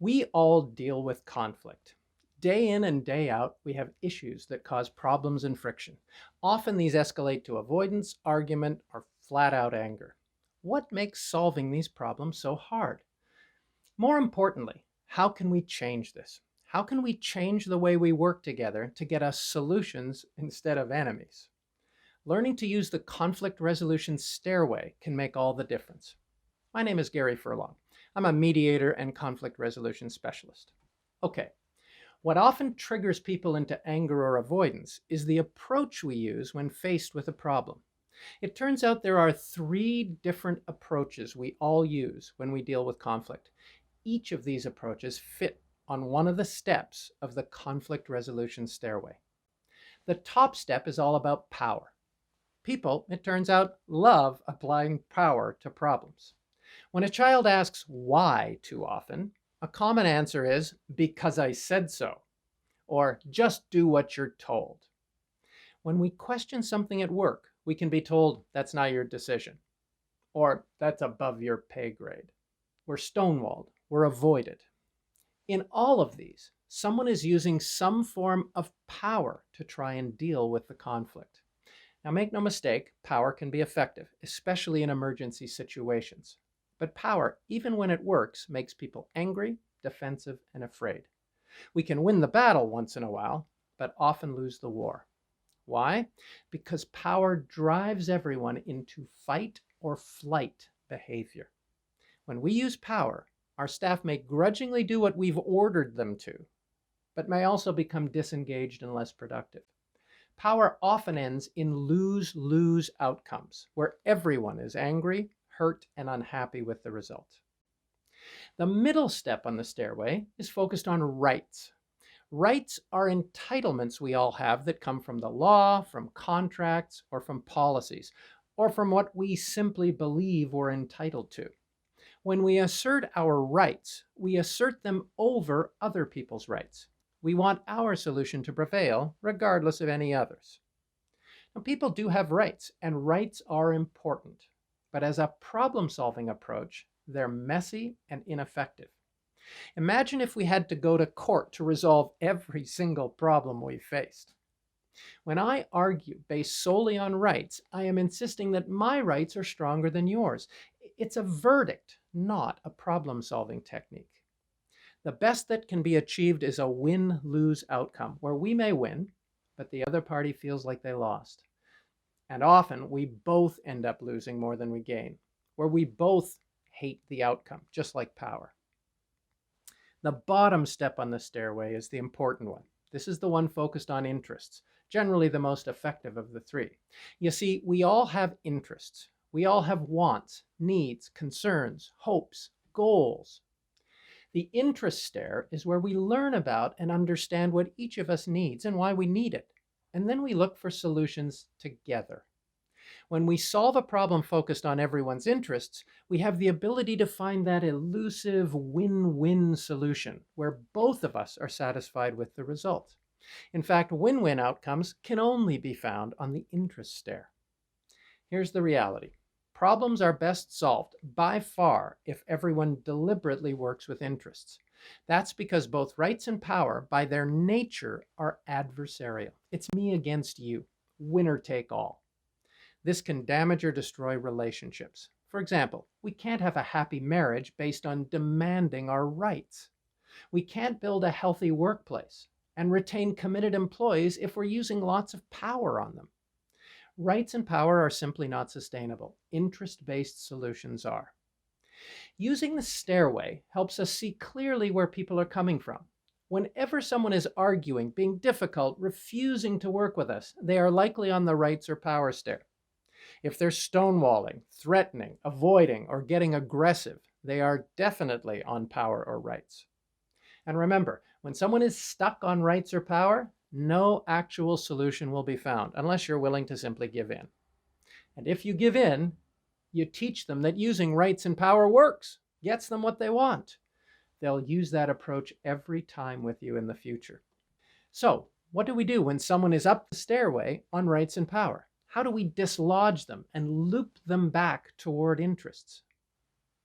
We all deal with conflict. Day in and day out, we have issues that cause problems and friction. Often these escalate to avoidance, argument, or flat out anger. What makes solving these problems so hard? More importantly, how can we change this? How can we change the way we work together to get us solutions instead of enemies? Learning to use the conflict resolution stairway can make all the difference. My name is Gary Furlong. I'm a mediator and conflict resolution specialist. Okay, what often triggers people into anger or avoidance is the approach we use when faced with a problem. It turns out there are three different approaches we all use when we deal with conflict. Each of these approaches fit on one of the steps of the conflict resolution stairway. The top step is all about power. People, it turns out, love applying power to problems. When a child asks why too often, a common answer is because I said so, or just do what you're told. When we question something at work, we can be told that's not your decision, or that's above your pay grade. We're stonewalled, we're avoided. In all of these, someone is using some form of power to try and deal with the conflict. Now, make no mistake, power can be effective, especially in emergency situations. But power, even when it works, makes people angry, defensive, and afraid. We can win the battle once in a while, but often lose the war. Why? Because power drives everyone into fight or flight behavior. When we use power, our staff may grudgingly do what we've ordered them to, but may also become disengaged and less productive. Power often ends in lose-lose outcomes, where everyone is angry, hurt, and unhappy with the result. The middle step on the stairway is focused on rights. Rights are entitlements we all have that come from the law, from contracts, or from policies, or from what we simply believe we're entitled to. When we assert our rights, we assert them over other people's rights. We want our solution to prevail, regardless of any others. Now, people do have rights, and rights are important. But as a problem-solving approach, they're messy and ineffective. Imagine if we had to go to court to resolve every single problem we faced. When I argue based solely on rights, I am insisting that my rights are stronger than yours. It's a verdict, not a problem-solving technique. The best that can be achieved is a win-lose outcome, where we may win, but the other party feels like they lost. And often, we both end up losing more than we gain, where we both hate the outcome, just like power. The bottom step on the stairway is the important one. This is the one focused on interests, generally the most effective of the three. You see, we all have interests. We all have wants, needs, concerns, hopes, goals. The interest stair is where we learn about and understand what each of us needs and why we need it. And then we look for solutions together. When we solve a problem focused on everyone's interests, we have the ability to find that elusive win-win solution where both of us are satisfied with the result. In fact, win-win outcomes can only be found on the interest stair. Here's the reality. Problems are best solved by far if everyone deliberately works with interests. That's because both rights and power, by their nature, are adversarial. It's me against you, winner take all. This can damage or destroy relationships. For example, we can't have a happy marriage based on demanding our rights. We can't build a healthy workplace and retain committed employees if we're using lots of power on them. Rights and power are simply not sustainable. Interest-based solutions are. Using the stairway helps us see clearly where people are coming from. Whenever someone is arguing, being difficult, refusing to work with us, they are likely on the rights or power stair. If they're stonewalling, threatening, avoiding, or getting aggressive, they are definitely on power or rights. And remember, when someone is stuck on rights or power, no actual solution will be found unless you're willing to simply give in. And if you give in, you teach them that using rights and power works, gets them what they want. They'll use that approach every time with you in the future. So, what do we do when someone is up the stairway on rights and power? How do we dislodge them and loop them back toward interests?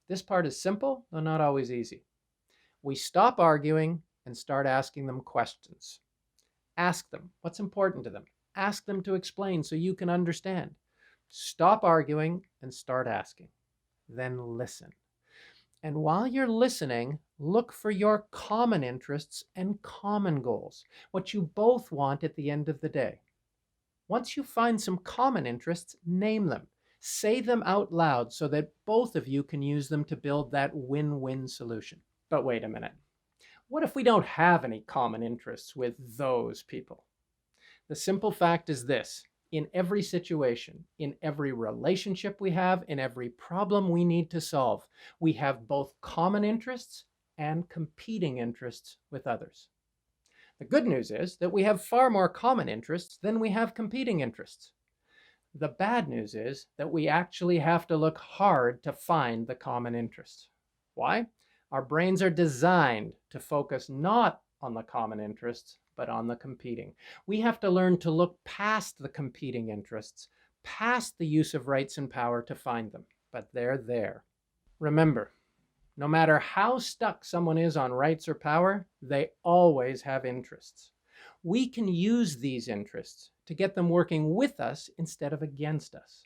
This part is simple, though not always easy. We stop arguing and start asking them questions. Ask them what's important to them. Ask them to explain so you can understand. Stop arguing and start asking. Then listen. And while you're listening, look for your common interests and common goals, what you both want at the end of the day. Once you find some common interests, name them. Say them out loud so that both of you can use them to build that win-win solution. But wait a minute. What if we don't have any common interests with those people? The simple fact is this: in every situation, in every relationship we have, in every problem we need to solve, we have both common interests and competing interests with others. The good news is that we have far more common interests than we have competing interests. The bad news is that we actually have to look hard to find the common interests. Why? Our brains are designed to focus not on the common interests, but on the competing. We have to learn to look past the competing interests, past the use of rights and power to find them, but they're there. Remember, no matter how stuck someone is on rights or power, they always have interests. We can use these interests to get them working with us instead of against us.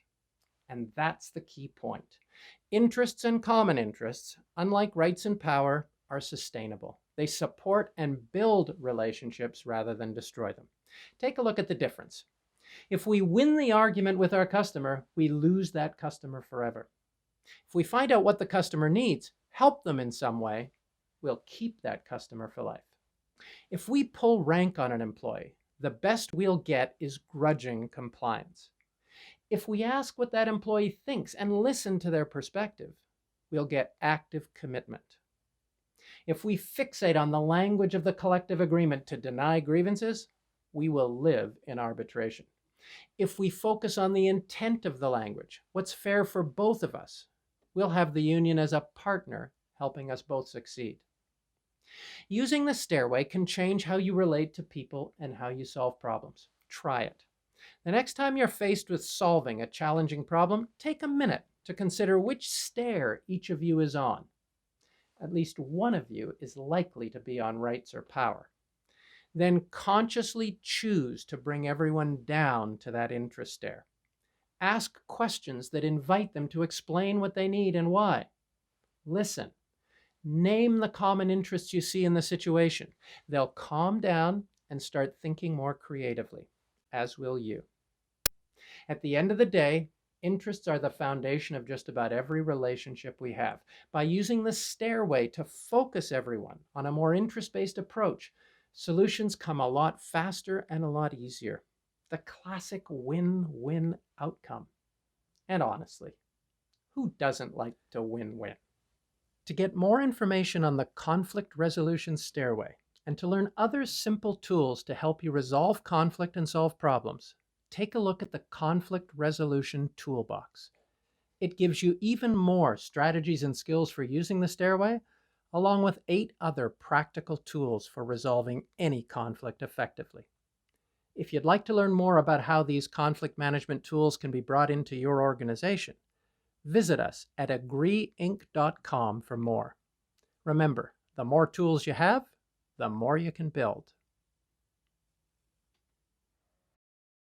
And that's the key point. Interests and common interests, unlike rights and power, are sustainable. They support and build relationships rather than destroy them. Take a look at the difference. If we win the argument with our customer, we lose that customer forever. If we find out what the customer needs, help them in some way, we'll keep that customer for life. If we pull rank on an employee, the best we'll get is grudging compliance. If we ask what that employee thinks and listen to their perspective, we'll get active commitment. If we fixate on the language of the collective agreement to deny grievances, we will live in arbitration. If we focus on the intent of the language, what's fair for both of us, we'll have the union as a partner helping us both succeed. Using the stairway can change how you relate to people and how you solve problems. Try it. The next time you're faced with solving a challenging problem, take a minute to consider which stair each of you is on. At least one of you is likely to be on rights or power. Then consciously choose to bring everyone down to that interest stair. Ask questions that invite them to explain what they need and why. Listen. Name the common interests you see in the situation. They'll calm down and start thinking more creatively, as will you. At the end of the day, interests are the foundation of just about every relationship we have. By using the stairway to focus everyone on a more interest-based approach, solutions come a lot faster and a lot easier. The classic win-win outcome. And honestly, who doesn't like to win-win? To get more information on the conflict resolution stairway and to learn other simple tools to help you resolve conflict and solve problems, take a look at the Conflict Resolution Toolbox. It gives you even more strategies and skills for using the stairway, along with 8 other practical tools for resolving any conflict effectively. If you'd like to learn more about how these conflict management tools can be brought into your organization, visit us at agreeinc.com for more. Remember, the more tools you have, the more you can build.